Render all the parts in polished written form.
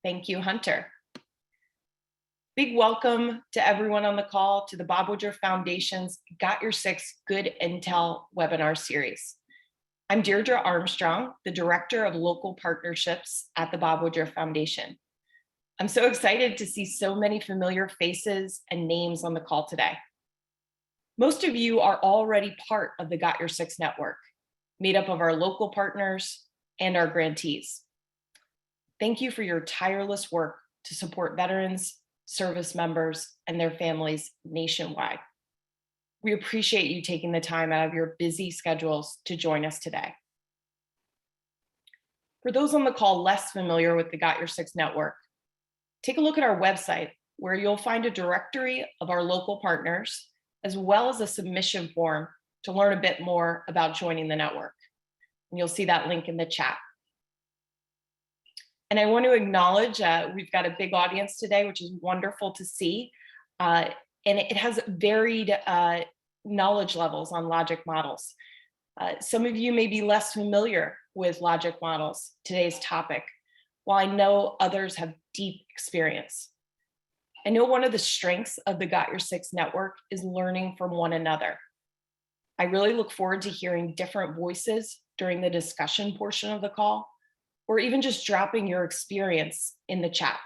Thank you, Hunter. Big welcome to everyone on the call to the Bob Woodruff Foundation's Got Your Six Good Intel webinar series. I'm Deirdre Armstrong, the Director of Local Partnerships at the Bob Woodruff Foundation. I'm so excited to see so many familiar faces and names on the call today. Most of you are already part of the Got Your Six network, made up of our local partners and our grantees. Thank you for your tireless work to support veterans, service members, and their families nationwide. We appreciate you taking the time out of your busy schedules to join us today. For those on the call less familiar with the Got Your Six network, take a look at our website where you'll find a directory of our local partners, as well as a submission form to learn a bit more about joining the network. And you'll see that link in the chat. And I want to acknowledge we've got a big audience today, which is wonderful to see. And it has varied knowledge levels on logic models. Some of you may be less familiar with logic models, today's topic, while I know others have deep experience. I know one of the strengths of the Got Your Six network is learning from one another. I really look forward to hearing different voices during the discussion portion of the call, or even just dropping your experience in the chat.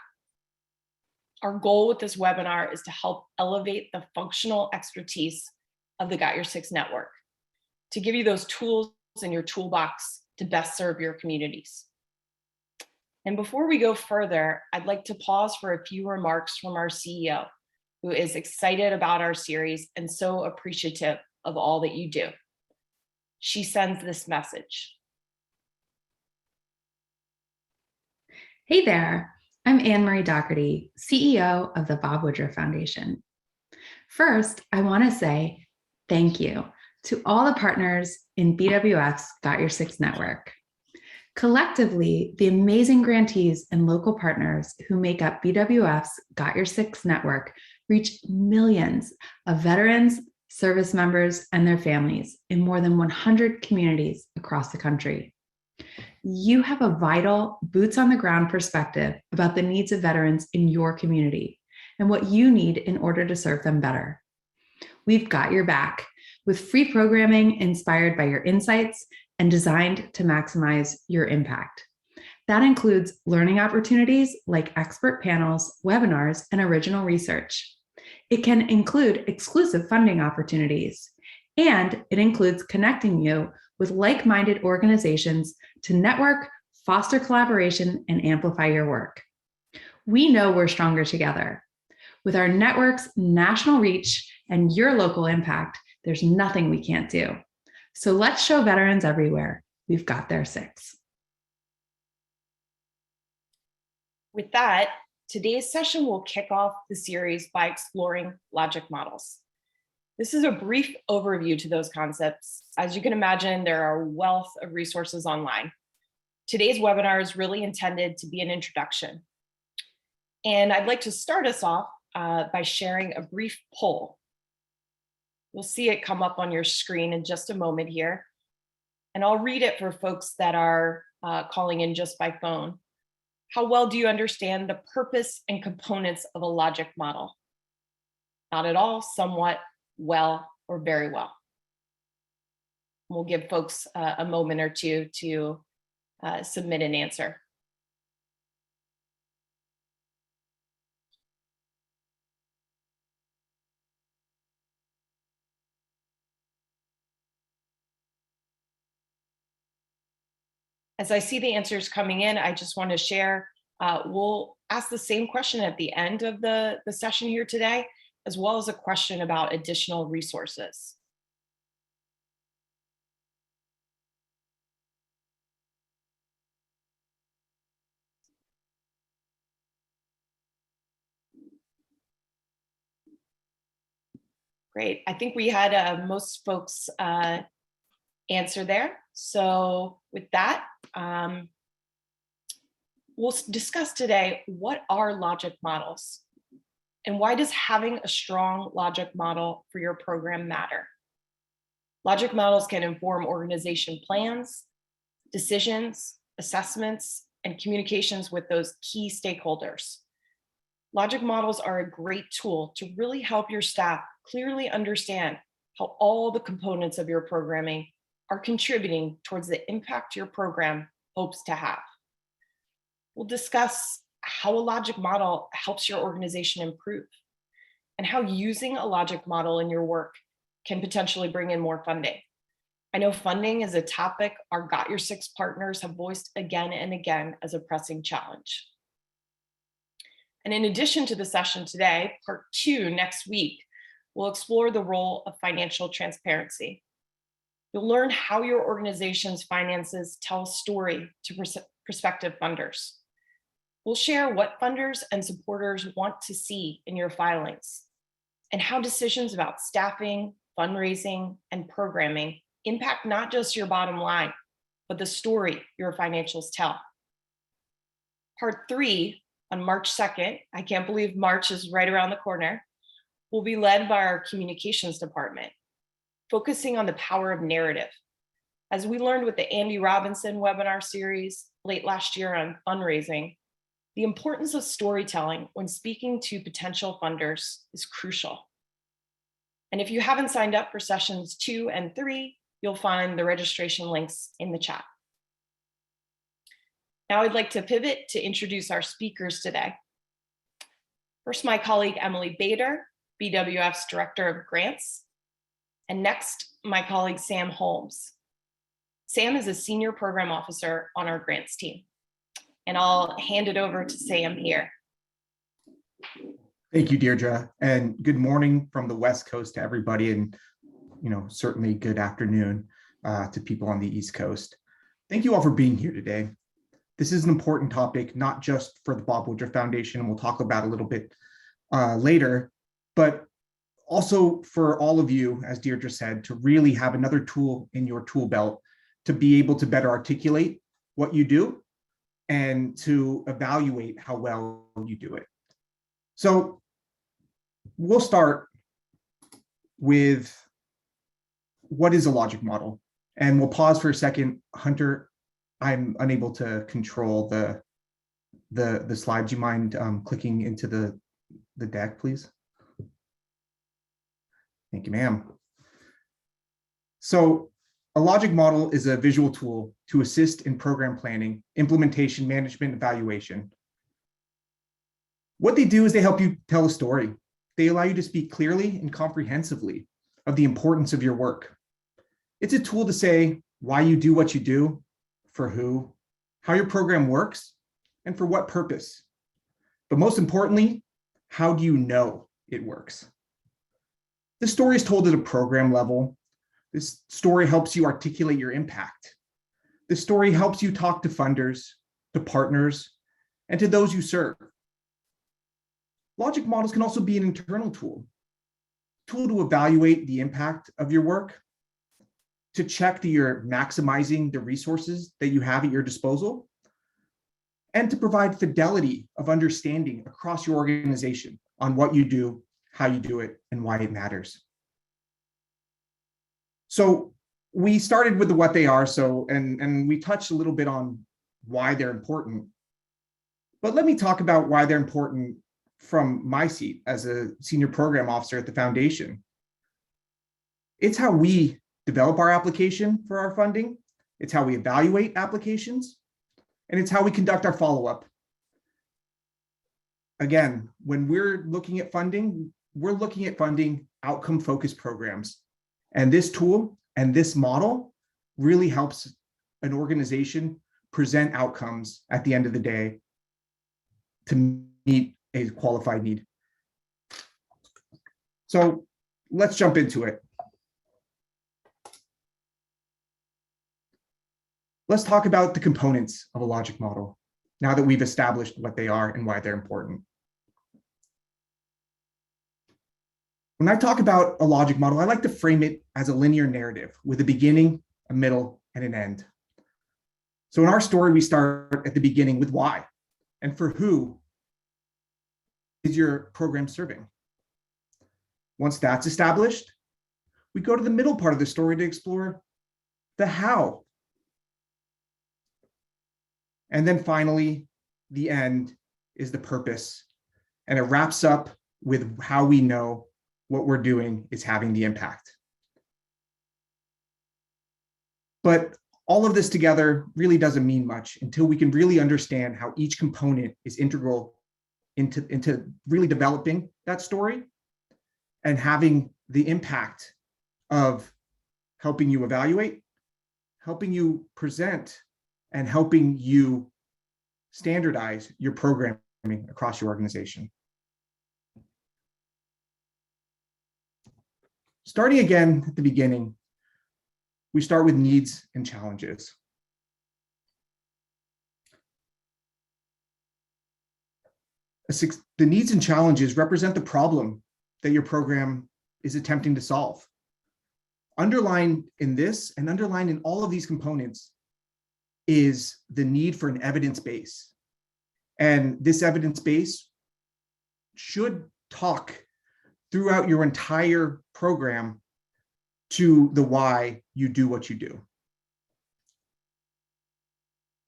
Our goal with this webinar is to help elevate the functional expertise of the Got Your Six network, to give you those tools in your toolbox to best serve your communities. And before we go further, I'd like to pause for a few remarks from our CEO, who is excited about our series and so appreciative of all that you do. She sends this message. Hey there, I'm Anne-Marie Doherty, CEO of the Bob Woodruff Foundation. First, I want to say thank you to all the partners in BWF's Got Your Six network. Collectively, the amazing grantees and local partners who make up BWF's Got Your Six network reach millions of veterans, service members, and their families in more than 100 communities across the country. You have a vital, boots on the ground perspective about the needs of veterans in your community and what you need in order to serve them better. We've got your back with free programming inspired by your insights and designed to maximize your impact. That includes learning opportunities like expert panels, webinars, and original research. It can include exclusive funding opportunities, and it includes connecting you with like-minded organizations to network, foster collaboration, and amplify your work. We know we're stronger together. With our network's national reach and your local impact, there's nothing we can't do. So let's show veterans everywhere we've got their six. With that, today's session will kick off the series by exploring logic models. This is a brief overview to those concepts. As you can imagine, there are a wealth of resources online. Today's webinar is really intended to be an introduction. And I'd like to start us off by sharing a brief poll. You'll see it come up on your screen in just a moment here. And I'll read it for folks that are calling in just by phone. How well do you understand the purpose and components of a logic model? Not at all, somewhat, well, or very well. We'll give folks a moment or two to submit an answer. As I see the answers coming in, I just want to share, we'll ask the same question at the end of the session here today, as well as a question about additional resources. Great, I think we had most folks answer there. So with that, we'll discuss today what are logic models and why does having a strong logic model for your program matter? Logic models can inform organization plans, decisions, assessments, and communications with those key stakeholders. Logic models are a great tool to really help your staff clearly understand how all the components of your programming are contributing towards the impact your program hopes to have. We'll discuss how a logic model helps your organization improve and how using a logic model in your work can potentially bring in more funding. I know funding is a topic our Got Your Six partners have voiced again and again as a pressing challenge. And in addition to the session today, part 2 next week, we'll explore the role of financial transparency. You'll learn how your organization's finances tell a story to prospective funders. We'll share what funders and supporters want to see in your filings and how decisions about staffing, fundraising, and programming impact not just your bottom line, but the story your financials tell. Part 3 on March 2nd, I can't believe March is right around the corner, will be led by our communications department, focusing on the power of narrative. As we learned with the Andy Robinson webinar series late last year on fundraising, the importance of storytelling when speaking to potential funders is crucial. And if you haven't signed up for sessions 2 and 3, you'll find the registration links in the chat. Now I'd like to pivot to introduce our speakers today. First, my colleague Emily Bader, BWF's Director of Grants. And next, my colleague Sam Holmes. Sam is a Senior Program Officer on our grants team. And I'll hand it over to Sam here. Thank you, Deirdre, and good morning from the West Coast to everybody, and certainly good afternoon to people on the East Coast. Thank you all for being here today. This is an important topic, not just for the Bob Woodruff Foundation, and we'll talk about a little bit later, but also for all of you, as Deirdre said, to really have another tool in your tool belt to be able to better articulate what you do and to evaluate how well you do it. So we'll start with what is a logic model, and we'll pause for a second. Hunter, I'm unable to control the slides. Do you mind clicking into the deck, please? Thank you, ma'am. So a logic model is a visual tool to assist in program planning, implementation, management, evaluation. What they do is they help you tell a story. They allow you to speak clearly and comprehensively of the importance of your work. It's a tool to say why you do what you do, for who, how your program works, and for what purpose. But most importantly, how do you know it works? This story is told at a program level. This story helps you articulate your impact. This story helps you talk to funders, to partners, and to those you serve. Logic models can also be an internal tool to evaluate the impact of your work, to check that you're maximizing the resources that you have at your disposal, and to provide fidelity of understanding across your organization on what you do, how you do it, and why it matters. So we started with the what they are, and we touched a little bit on why they're important. But let me talk about why they're important from my seat as a senior program officer at the foundation. It's how we develop our application for our funding. It's how we evaluate applications, and it's how we conduct our follow-up. Again, when we're looking at funding, we're looking at funding outcome-focused programs. And this tool and this model really helps an organization present outcomes at the end of the day to meet a qualified need. So let's jump into it. Let's talk about the components of a logic model now that we've established what they are and why they're important. When I talk about a logic model, I like to frame it as a linear narrative with a beginning, a middle, and an end. So in our story, we start at the beginning with why and for who is your program serving. Once that's established, we go to the middle part of the story to explore the how. And then finally, the end is the purpose. And it wraps up with how we know what we're doing is having the impact. But all of this together really doesn't mean much until we can really understand how each component is integral into really developing that story and having the impact of helping you evaluate, helping you present, and helping you standardize your programming across your organization. Starting again at the beginning, we start with needs and challenges. The needs and challenges represent the problem that your program is attempting to solve. Underlined in this and underlined in all of these components is the need for an evidence base. And this evidence base should talk throughout your entire program to the why you do what you do.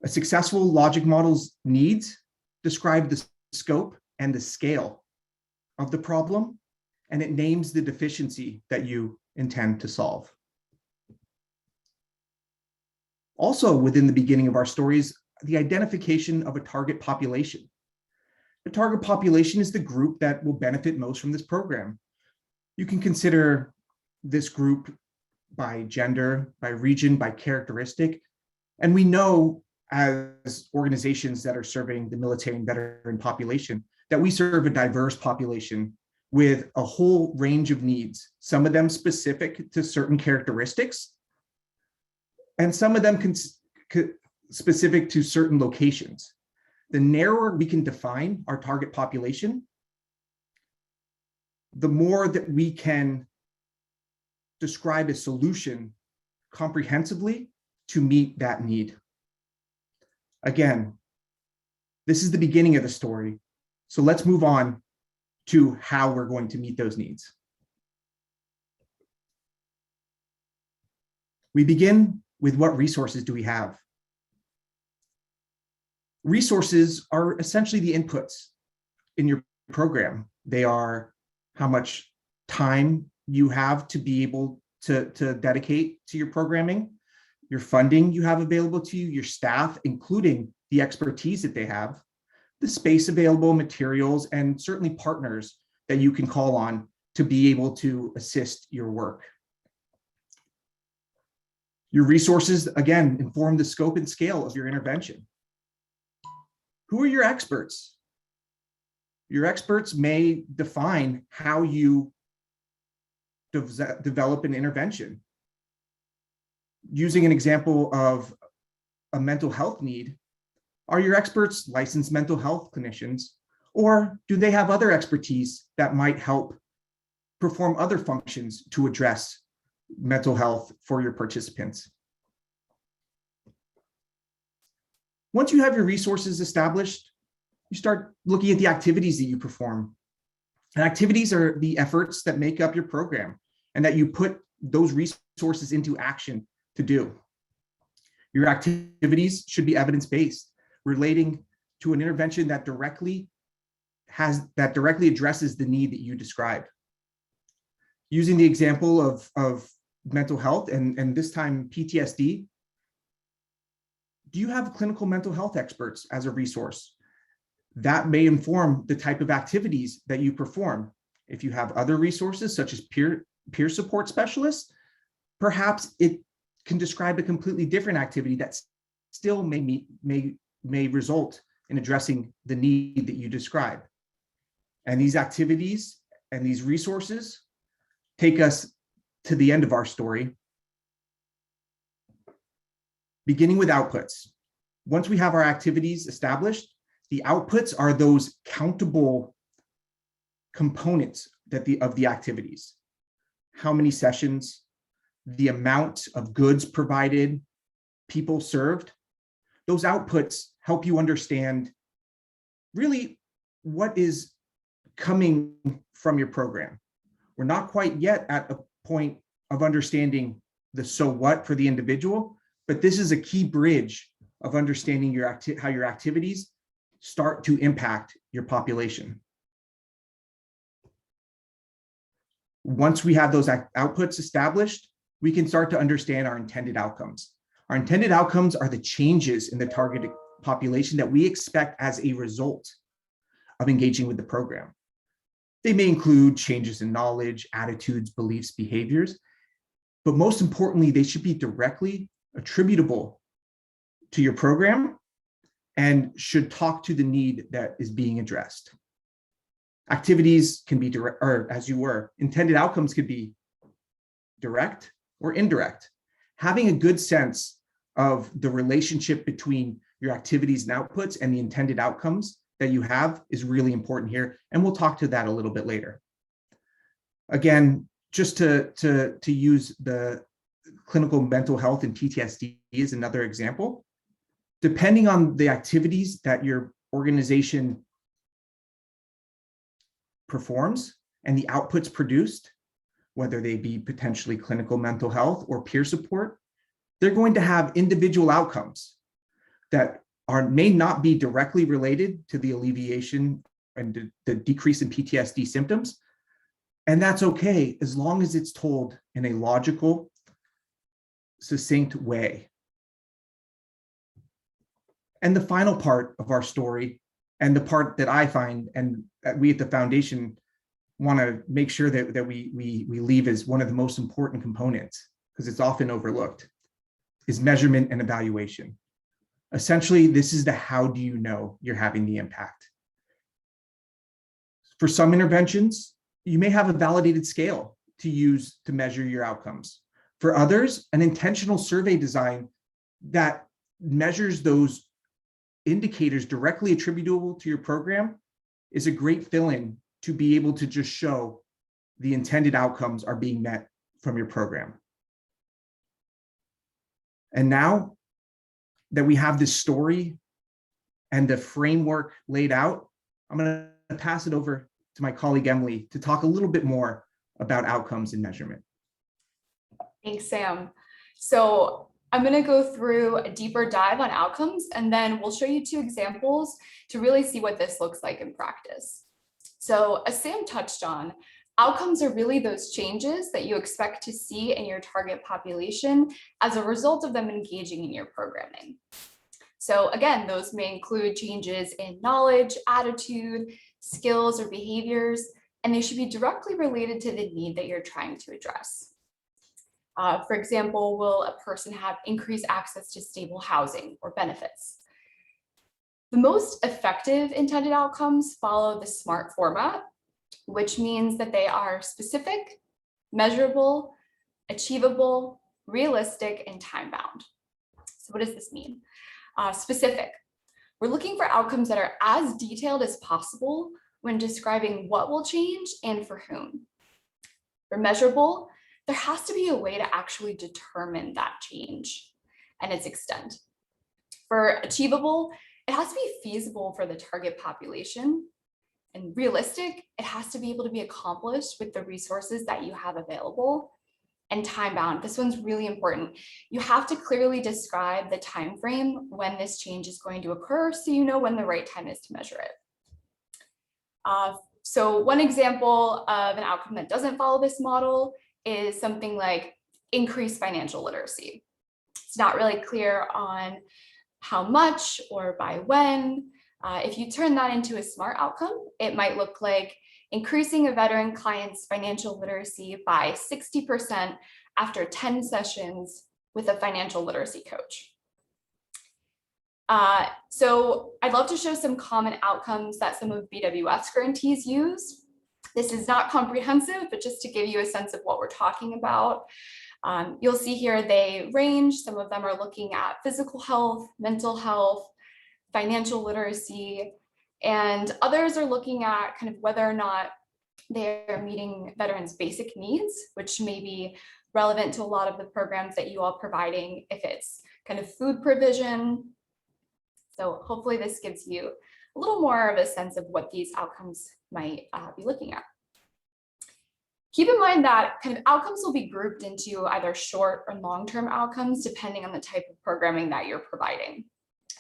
A successful logic model's needs describe the scope and the scale of the problem, and it names the deficiency that you intend to solve. Also, within the beginning of our stories, the identification of a target population. The target population is the group that will benefit most from this program. You can consider this group by gender, by region, by characteristic. And we know as organizations that are serving the military and veteran population that we serve a diverse population with a whole range of needs, some of them specific to certain characteristics, and some of them specific to certain locations. The narrower we can define our target population, the more that we can describe a solution comprehensively to meet that need. Again, this is the beginning of the story. So let's move on to how we're going to meet those needs. We begin with what resources do we have? Resources are essentially the inputs in your program. They are how much time you have to be able to dedicate to your programming, your funding you have available to you, your staff, including the expertise that they have, the space available, materials, and certainly partners that you can call on to be able to assist your work. Your resources, again, inform the scope and scale of your intervention. Who are your experts? Your experts may define how you develop an intervention. Using an example of a mental health need, are your experts licensed mental health clinicians, or do they have other expertise that might help perform other functions to address mental health for your participants? Once you have your resources established, you start looking at the activities that you perform. And activities are the efforts that make up your program and that you put those resources into action to do. Your activities should be evidence-based, relating to an intervention that directly addresses the need that you described. Using the example of mental health and this time PTSD, do you have clinical mental health experts as a resource? That may inform the type of activities that you perform. If you have other resources such as peer support specialists, perhaps it can describe a completely different activity that still may result in addressing the need that you describe. And these activities and these resources take us to the end of our story, beginning with outputs. Once we have our activities established, the outputs are those countable components of the activities. How many sessions, the amount of goods provided, people served. Those outputs help you understand really what is coming from your program. We're not quite yet at a point of understanding the so what for the individual, but this is a key bridge of understanding how your activities start to impact your population. Once we have those outputs established, we can start to understand our intended outcomes. Our intended outcomes are the changes in the targeted population that we expect as a result of engaging with the program. They may include changes in knowledge, attitudes, beliefs, behaviors, but most importantly, they should be directly attributable to your program and should talk to the need that is being addressed. Activities can be direct, or as you were, intended outcomes could be direct or indirect. Having a good sense of the relationship between your activities and outputs and the intended outcomes that you have is really important here, and we'll talk to that a little bit later. Again, just to use the clinical mental health and PTSD as another example, depending on the activities that your organization performs and the outputs produced, whether they be potentially clinical mental health or peer support, they're going to have individual outcomes that may not be directly related to the alleviation and the decrease in PTSD symptoms. And that's okay, as long as it's told in a logical, succinct way. And the final part of our story, and the part that I find and that we at the foundation want to make sure that we leave as one of the most important components, because it's often overlooked, is measurement and evaluation. Essentially, this is the how do you know you're having the impact. For some interventions, you may have a validated scale to use to measure your outcomes. For others, an intentional survey design that measures those indicators directly attributable to your program is a great fill-in to be able to just show the intended outcomes are being met from your program. And now that we have this story and the framework laid out, I'm going to pass it over to my colleague Emily to talk a little bit more about outcomes and measurement. Thanks, Sam. So I'm going to go through a deeper dive on outcomes, and then we'll show you 2 examples to really see what this looks like in practice. So as Sam touched on, outcomes are really those changes that you expect to see in your target population as a result of them engaging in your programming. So again, those may include changes in knowledge, attitude, skills, or behaviors, and they should be directly related to the need that you're trying to address. For example, will a person have increased access to stable housing or benefits? The most effective intended outcomes follow the SMART format, which means that they are specific, measurable, achievable, realistic, and time-bound. So what does this mean? Specific. We're looking for outcomes that are as detailed as possible when describing what will change and for whom. For measurable, there has to be a way to actually determine that change and its extent. For achievable, it has to be feasible for the target population. And realistic, it has to be able to be accomplished with the resources that you have available. And time-bound, this one's really important. You have to clearly describe the time frame when this change is going to occur so you know when the right time is to measure it. So one example of an outcome that doesn't follow this model is something like increased financial literacy. It's not really clear on how much or by when. If you turn that into a SMART outcome, it might look like increasing a veteran client's financial literacy by 60% after 10 sessions with a financial literacy coach. So I'd love to show some common outcomes that some of BWF's grantees use. This is not comprehensive, but just to give you a sense of what we're talking about. You'll see here they range. Some of them are looking at physical health, mental health, financial literacy, and others are looking at kind of whether or not they're meeting veterans' basic needs, which may be relevant to a lot of the programs that you all are providing, if it's kind of food provision. So hopefully this gives you a little more of a sense of what these outcomes might be looking at. Keep in mind that kind of outcomes will be grouped into either short or long-term outcomes, depending on the type of programming that you're providing.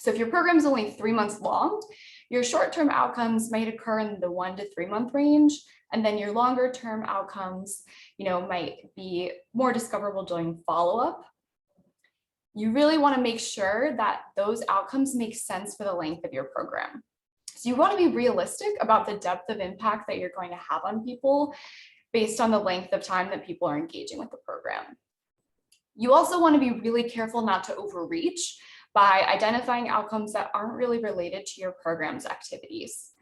So if your program is only 3 months long, your short-term outcomes might occur in the 1 to 3 month range, and then your longer-term outcomes, might be more discoverable during follow-up. You really want to make sure that those outcomes make sense for the length of your program. So you want to be realistic about the depth of impact that you're going to have on people based on the length of time that people are engaging with the program. You also want to be really careful not to overreach by identifying outcomes that aren't really related to your program's activities.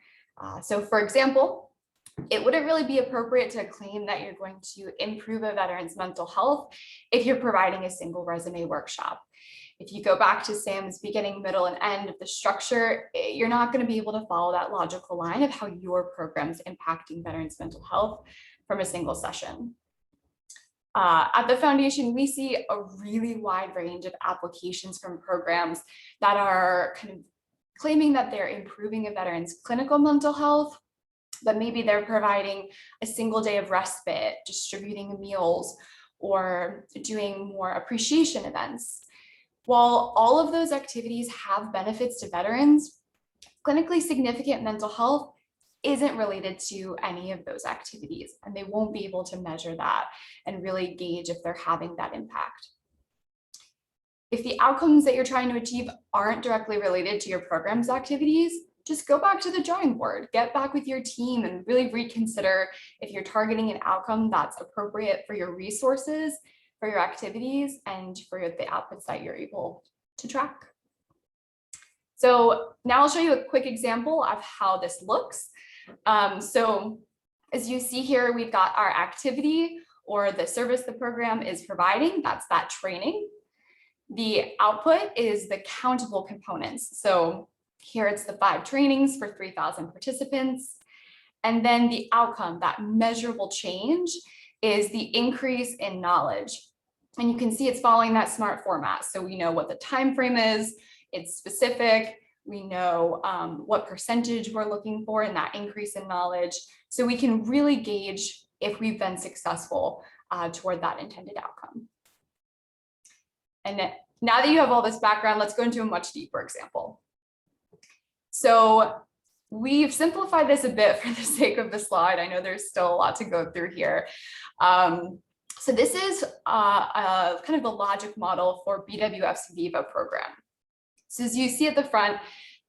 So for example, it wouldn't really be appropriate to claim that you're going to improve a veteran's mental health if you're providing a single resume workshop. If you go back to Sam's beginning, middle, and end of the structure, you're not going to be able to follow that logical line of how your program's impacting veterans' mental health from a single session. At the foundation, we see a really wide range of applications from programs that are kind of claiming that they're improving a veteran's clinical mental health, but maybe they're providing a single day of respite, distributing meals, or doing more appreciation events. While all of those activities have benefits to veterans, clinically significant mental health isn't related to any of those activities, and they won't be able to measure that and really gauge if they're having that impact. If the outcomes that you're trying to achieve aren't directly related to your program's activities, just go back to the drawing board, get back with your team, and really reconsider if you're targeting an outcome that's appropriate for your resources, for your activities, and for the outputs that you're able to track. So now I'll show you a quick example of how this looks. So as you see here, we've got our activity or the service the program is providing, that's that training. The output is the countable components. So here it's the 5 trainings for 3,000 participants. And then the outcome, that measurable change, is the increase in knowledge. And you can see it's following that SMART format. So we know what the time frame is, it's specific, we know what percentage we're looking for in that increase in knowledge. So we can really gauge if we've been successful toward that intended outcome. And now that you have all this background, let's go into a much deeper example. So we've simplified this a bit for the sake of the slide. I know there's still a lot to go through here. So this is kind of the logic model for BWF's VIVA program. So as you see at the front,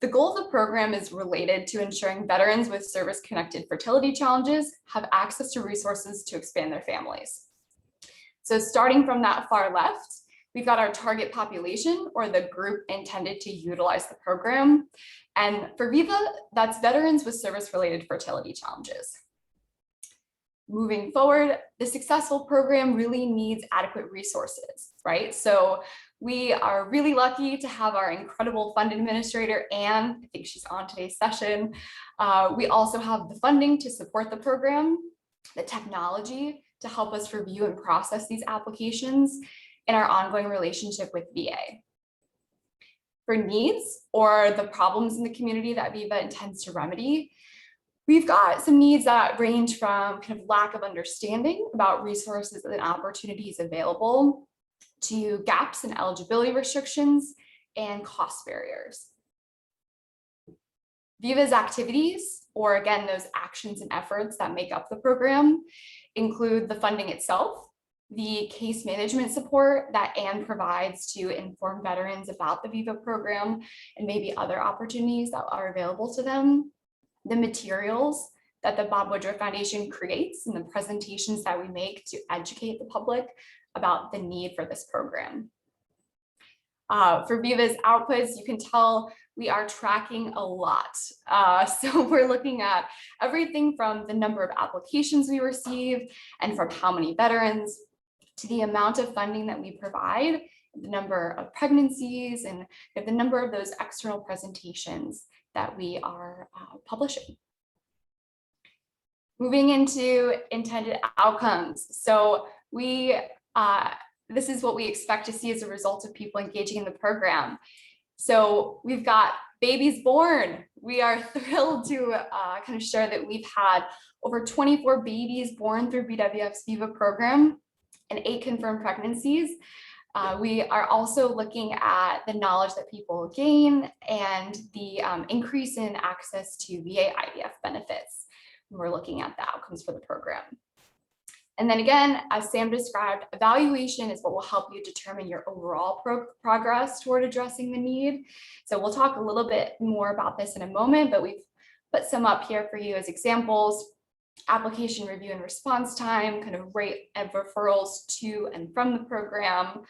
the goal of the program is related to ensuring veterans with service-connected fertility challenges have access to resources to expand their families. So starting from that far left, we've got our target population, or the group intended to utilize the program. And for VIVA, that's veterans with service-related fertility challenges. Moving forward, the successful program really needs adequate resources, right? So we are really lucky to have our incredible fund administrator, Anne. I think she's on today's session. We also have the funding to support the program, the technology to help us review and process these applications, and our ongoing relationship with VA. For needs or the problems in the community that VIVA intends to remedy, we've got some needs that range from kind of lack of understanding about resources and opportunities available to gaps in eligibility restrictions and cost barriers. VIVA's activities, or again, those actions and efforts that make up the program, include the funding itself, the case management support that Anne provides to inform veterans about the VIVA program and maybe other opportunities that are available to them, the materials that the Bob Woodruff Foundation creates and the presentations that we make to educate the public about the need for this program. For VIVA's outputs, you can tell we are tracking a lot. So we're looking at everything from the number of applications we receive and from how many veterans, to the amount of funding that we provide, the number of pregnancies, and the number of those external presentations that we are publishing. Moving into intended outcomes. So this is what we expect to see as a result of people engaging in the program. So we've got babies born. We are thrilled to kind of share that we've had over 24 babies born through BWF's VIVA program and 8 confirmed pregnancies. We are also looking at the knowledge that people gain and the increase in access to VA IVF benefits. We're looking at the outcomes for the program. And then again, as Sam described, evaluation is what will help you determine your overall progress toward addressing the need. So we'll talk a little bit more about this in a moment, but we've put some up here for you as examples. Application review and response time, kind of rate of referrals to and from the program.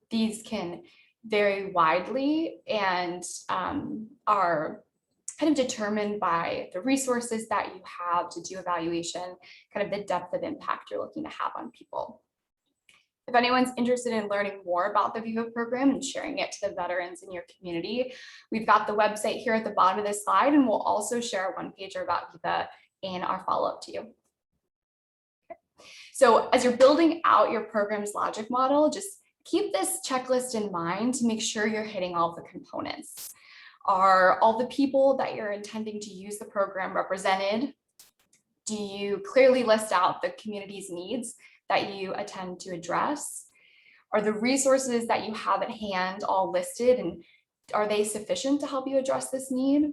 These can vary widely and are kind of determined by the resources that you have to do evaluation, kind of the depth of impact you're looking to have on people. If anyone's interested in learning more about the VIVA program and sharing it to the veterans in your community, we've got the website here at the bottom of this slide, and we'll also share a one-pager about VIVA in our follow-up to you. Okay. So as you're building out your program's logic model, just keep this checklist in mind to make sure you're hitting all the components. Are all the people that you're intending to use the program represented? Do you clearly list out the community's needs that you intend to address? Are the resources that you have at hand all listed, and are they sufficient to help you address this need?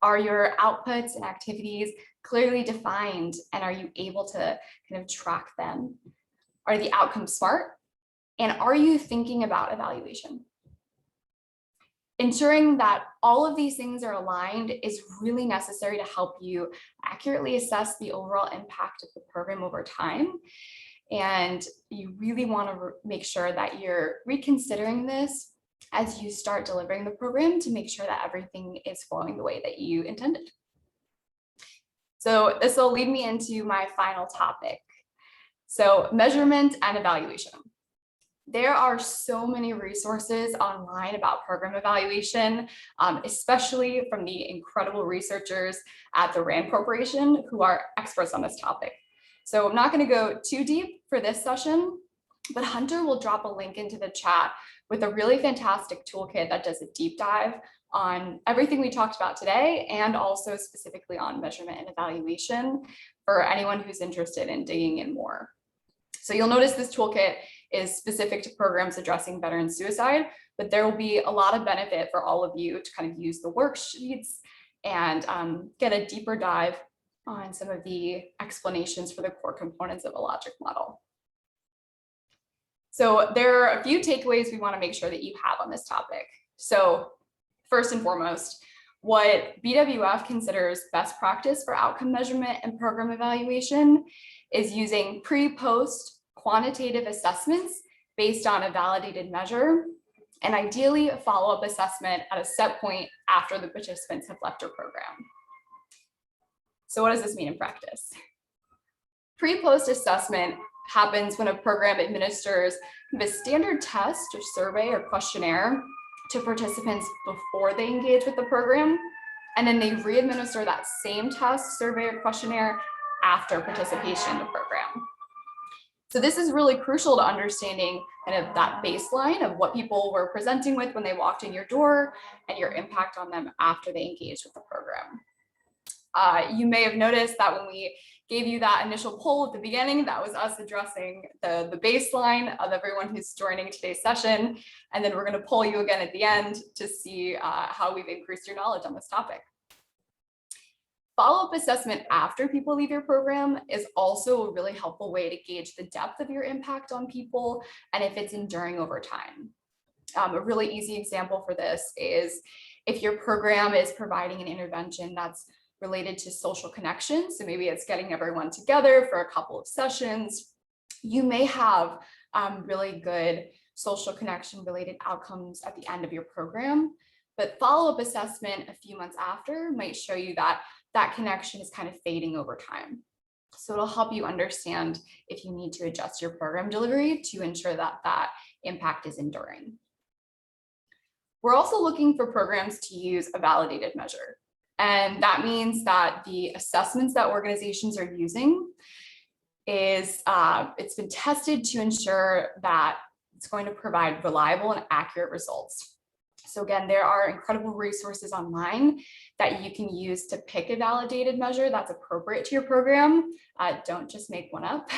Are your outputs and activities clearly defined, and are you able to kind of track them? Are the outcomes smart? And are you thinking about evaluation? Ensuring that all of these things are aligned is really necessary to help you accurately assess the overall impact of the program over time. And you really want to make sure that you're reconsidering this as you start delivering the program to make sure that everything is flowing the way that you intended. So this will lead me into my final topic. So measurement and evaluation. There are so many resources online about program evaluation, especially from the incredible researchers at the RAND Corporation who are experts on this topic. So I'm not going to go too deep for this session, but Hunter will drop a link into the chat with a really fantastic toolkit that does a deep dive on everything we talked about today, and also specifically on measurement and evaluation for anyone who's interested in digging in more. So you'll notice this toolkit is specific to programs addressing veteran suicide, but there will be a lot of benefit for all of you to kind of use the worksheets and get a deeper dive on some of the explanations for the core components of a logic model. So there are a few takeaways we want to make sure that you have on this topic. So first and foremost, what BWF considers best practice for outcome measurement and program evaluation is using pre-post quantitative assessments based on a validated measure, and ideally a follow-up assessment at a set point after the participants have left your program. So what does this mean in practice? Pre-post assessment happens when a program administers a standard test or survey or questionnaire to participants before they engage with the program, and then they re-administer that same test, survey, or questionnaire after participation in the program. So this is really crucial to understanding kind of that baseline of what people were presenting with when they walked in your door and your impact on them after they engaged with the program. You may have noticed that when we gave you that initial poll at the beginning, that was us addressing the baseline of everyone who's joining today's session. And then we're going to poll you again at the end to see how we've increased your knowledge on this topic. Follow-up assessment after people leave your program is also a really helpful way to gauge the depth of your impact on people and if it's enduring over time. A really easy example for this is if your program is providing an intervention that's related to social connections, so maybe it's getting everyone together for a couple of sessions, you may have really good social connection related outcomes at the end of your program, but follow-up assessment a few months after might show you that that connection is kind of fading over time. So it'll help you understand if you need to adjust your program delivery to ensure that that impact is enduring. We're also looking for programs to use a validated measure. And that means that the assessments that organizations are using is, it's been tested to ensure that it's going to provide reliable and accurate results. So again, there are incredible resources online that you can use to pick a validated measure that's appropriate to your program. Don't just make one up.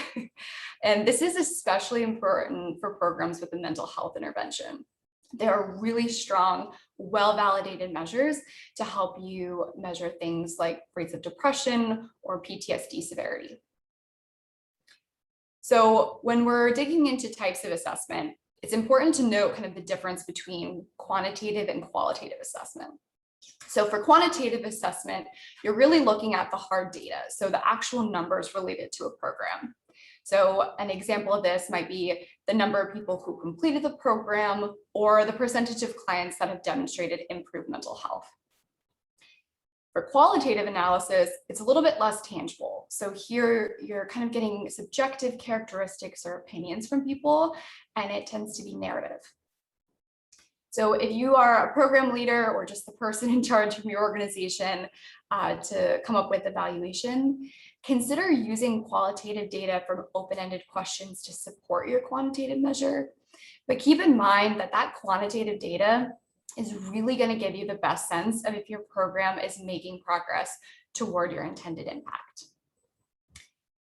And this is especially important for programs with a mental health intervention. There are really strong, well-validated measures to help you measure things like rates of depression or PTSD severity. So when we're digging into types of assessment, it's important to note kind of the difference between quantitative and qualitative assessment. So for quantitative assessment, you're really looking at the hard data, so the actual numbers related to a program. So an example of this might be the number of people who completed the program or the percentage of clients that have demonstrated improved mental health. For qualitative analysis, it's a little bit less tangible. So here you're kind of getting subjective characteristics or opinions from people, and it tends to be narrative. So if you are a program leader or just the person in charge from your organization to come up with evaluation, consider using qualitative data from open-ended questions to support your quantitative measure. But keep in mind that that quantitative data is really going to give you the best sense of if your program is making progress toward your intended impact.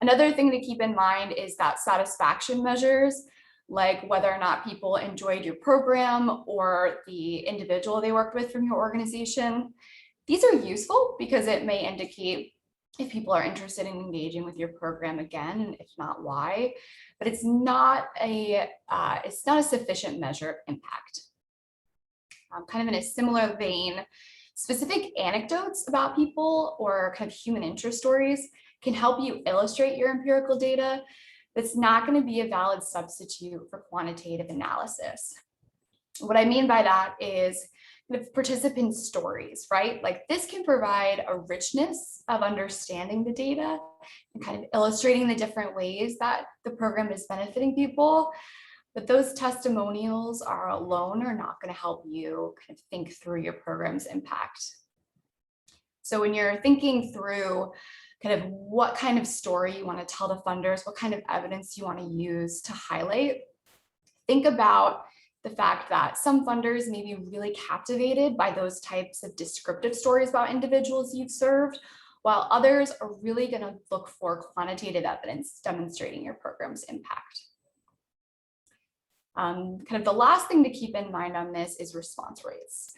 Another thing to keep in mind is that satisfaction measures, like whether or not people enjoyed your program or the individual they worked with from your organization, these are useful because it may indicate if people are interested in engaging with your program again, and if not, why. But it's not a sufficient measure of impact. Kind of in a similar vein, specific anecdotes about people or kind of human interest stories can help you illustrate your empirical data. That's not going to be a valid substitute for quantitative analysis. What I mean by that is the participant stories, right? Like this can provide a richness of understanding the data and kind of illustrating the different ways that the program is benefiting people. But those testimonials alone are not going to help you kind of think through your program's impact. So when you're thinking through kind of what kind of story you want to tell the funders, what kind of evidence you want to use to highlight, think about the fact that some funders may be really captivated by those types of descriptive stories about individuals you've served, while others are really going to look for quantitative evidence demonstrating your program's impact. Kind of the last thing to keep in mind on this is response rates.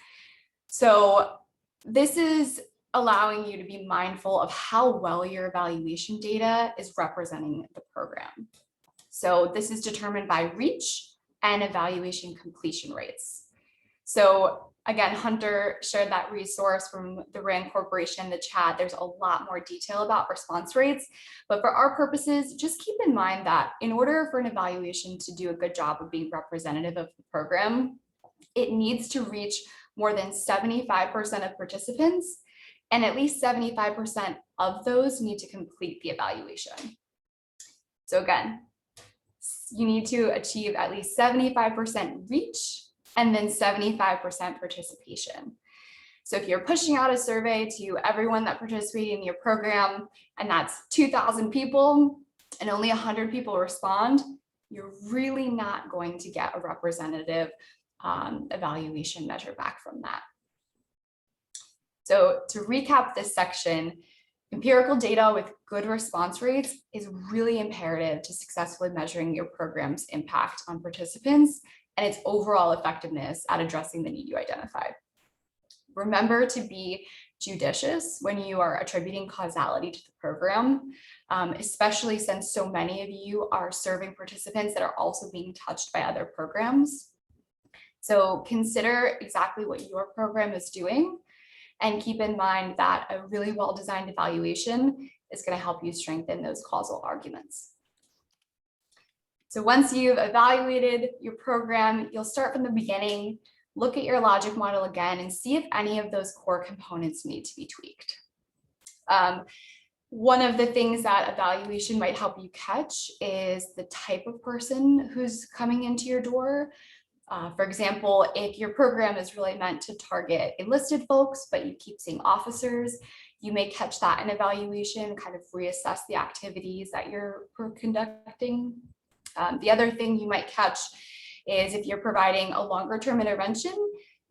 So this is allowing you to be mindful of how well your evaluation data is representing the program. So this is determined by reach and evaluation completion rates. So again, Hunter shared that resource from the RAND Corporation in the chat. There's a lot more detail about response rates, but for our purposes, just keep in mind that in order for an evaluation to do a good job of being representative of the program, it needs to reach more than 75% of participants, and at least 75% of those need to complete the evaluation. So again, you need to achieve at least 75% reach and then 75% participation. So if you're pushing out a survey to everyone that participated in your program, and that's 2,000 people, and only 100 people respond, you're really not going to get a representative evaluation measure back from that. So to recap this section, empirical data with good response rates is really imperative to successfully measuring your program's impact on participants and its overall effectiveness at addressing the need you identified. Remember to be judicious when you are attributing causality to the program, especially since so many of you are serving participants that are also being touched by other programs. So consider exactly what your program is doing, and keep in mind that a really well-designed evaluation is going to help you strengthen those causal arguments. So once you've evaluated your program, you'll start from the beginning, look at your logic model again, and see if any of those core components need to be tweaked. One of the things that evaluation might help you catch is the type of person who's coming into your door. For example, if your program is really meant to target enlisted folks, but you keep seeing officers, you may catch that in evaluation, kind of reassess the activities that you're conducting. The other thing you might catch is if you're providing a longer term intervention,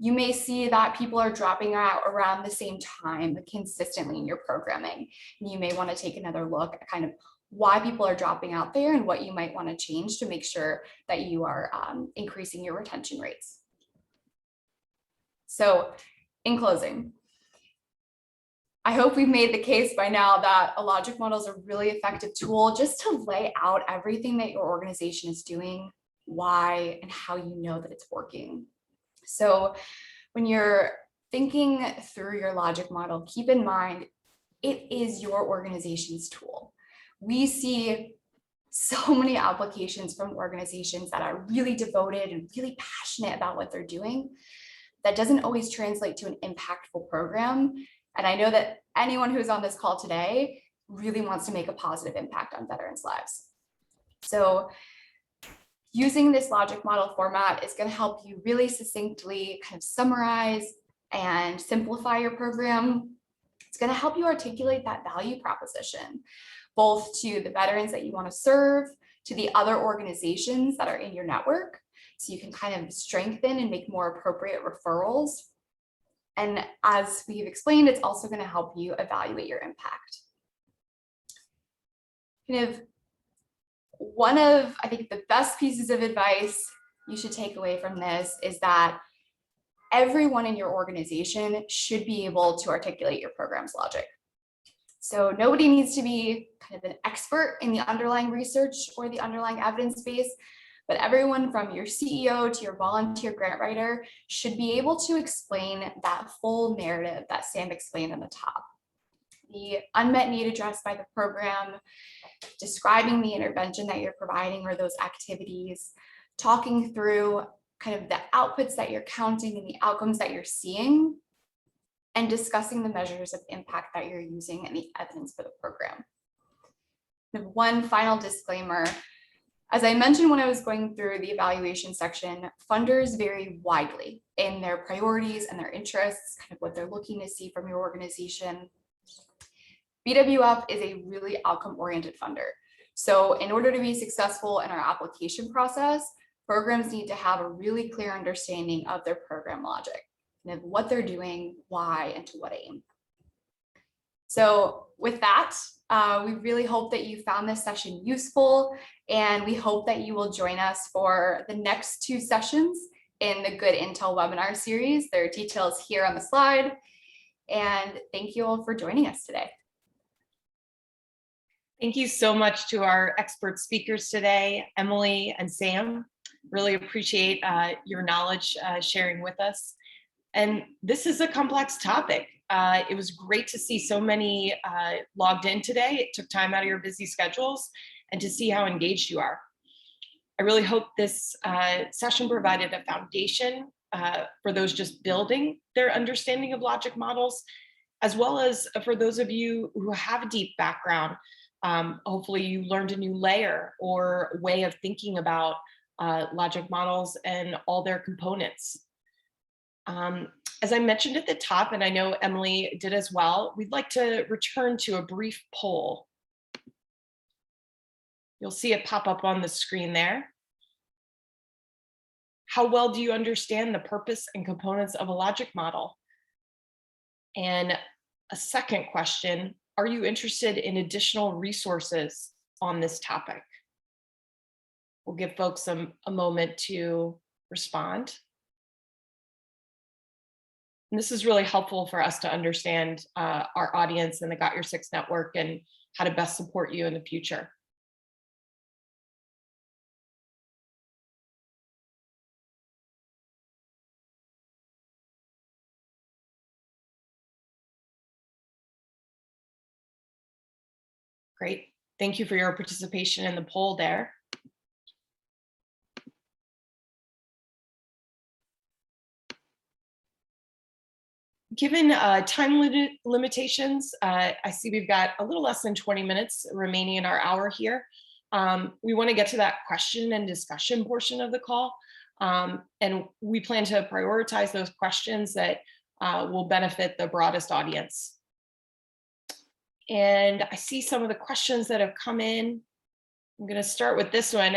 You may see that people are dropping out around the same time consistently in your programming. And you may want to take another look at kind of why people are dropping out there and what you might want to change to make sure that you are increasing your retention rates. So in closing, I hope we've made the case by now that a logic model is a really effective tool just to lay out everything that your organization is doing, why, and how you know that it's working. So when you're thinking through your logic model, keep in mind, it is your organization's tool. We see so many applications from organizations that are really devoted and really passionate about what they're doing. That doesn't always translate to an impactful program. And I know that anyone who's on this call today really wants to make a positive impact on veterans' lives. So using this logic model format is going to help you really succinctly kind of summarize and simplify your program. It's going to help you articulate that value proposition, both to the veterans that you want to serve, to the other organizations that are in your network, so you can kind of strengthen and make more appropriate referrals. And as we've explained, it's also going to help you evaluate your impact. Kind of one of, I think, the best pieces of advice you should take away from this is that everyone in your organization should be able to articulate your program's logic. So nobody needs to be kind of an expert in the underlying research or the underlying evidence base, but everyone from your CEO to your volunteer grant writer should be able to explain that full narrative that Sam explained on the top. The unmet need addressed by the program, describing the intervention that you're providing or those activities, talking through kind of the outputs that you're counting and the outcomes that you're seeing, and discussing the measures of impact that you're using and the evidence for the program. And one final disclaimer. As I mentioned when I was going through the evaluation section, funders vary widely in their priorities and their interests, kind of what they're looking to see from your organization. BWF is a really outcome-oriented funder. So in order to be successful in our application process, programs need to have a really clear understanding of their program logic, and of what they're doing, why, and to what aim. So with that, we really hope that you found this session useful, and we hope that you will join us for the next 2 sessions in the Good Intel webinar series. There are details here on the slide, and thank you all for joining us today. Thank you so much to our expert speakers today, Emily and Sam. Really appreciate your knowledge sharing with us. And this is a complex topic. It was great to see so many logged in today. It took time out of your busy schedules, and to see how engaged you are. I really hope this session provided a foundation for those just building their understanding of logic models, as well as for those of you who have a deep background. Hopefully you learned a new layer or way of thinking about logic models and all their components. As I mentioned at the top, and I know Emily did as well, we'd like to return to a brief poll. You'll see it pop up on the screen there. How well do you understand the purpose and components of a logic model? And a second question, are you interested in additional resources on this topic? We'll give folks a moment to respond. And this is really helpful for us to understand our audience and the Got Your Six network and how to best support you in the future. Great. Thank you for your participation in the poll there. Given time limitations, I see we've got a little less than 20 minutes remaining in our hour here. We want to get to that question and discussion portion of the call. And we plan to prioritize those questions that will benefit the broadest audience. And I see some of the questions that have come in. I'm going to start with this one.